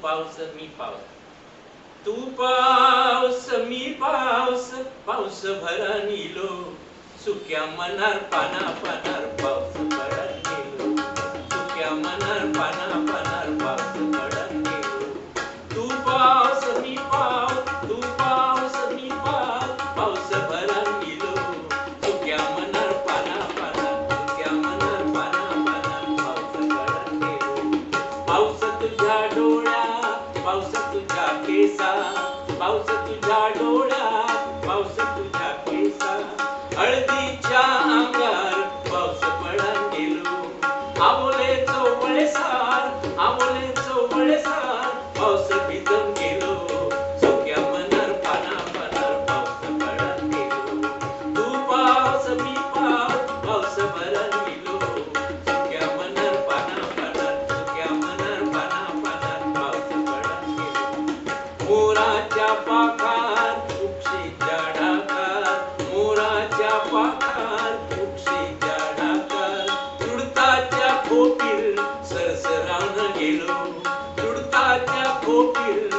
पाऊस मी पाऊस, तू पाऊस मी पाऊस, पाऊस भरान इलो, सुक्या मनार पाना पानार पाऊस पडन गेलो, सुक्या मनार पाना पानार पाऊस पडन गेलो. तू पाऊस मी पाऊस, तू पाऊस मी पाऊस, पाऊस भरान इलो, सुक्या मनार पाना पानार, सुक्या मनार पाना पानार पाऊस पडन गेलो. पाऊस तुझ्या डोळ्यात, पाऊस तुझ्या केसात, पाऊस तुझ्या डोळ्यात, पाऊस तुझ्या केसात, हळदीच्या अंगार पाऊस पडन गेलो. आबोले चौवळे सार, आबोले चौवळे सार, पाऊस भिजून गेलो, सुक्या मनार पाना पानार पाऊस पडन गेलो. तू पाऊस मी पाऊस, पाऊस भरन गेलो, सुक्या मनार पाना पानार, सुक्या मनार पाना पानार पाऊस पडन गेलो. मोराच्या पाखार उक्षीच्या ढाकात, मोराच्या पाखार उक्षीच्या ढाकात, तुडताच्या खोपीर सरसरावून गेलो, तुडताच्या खोपीर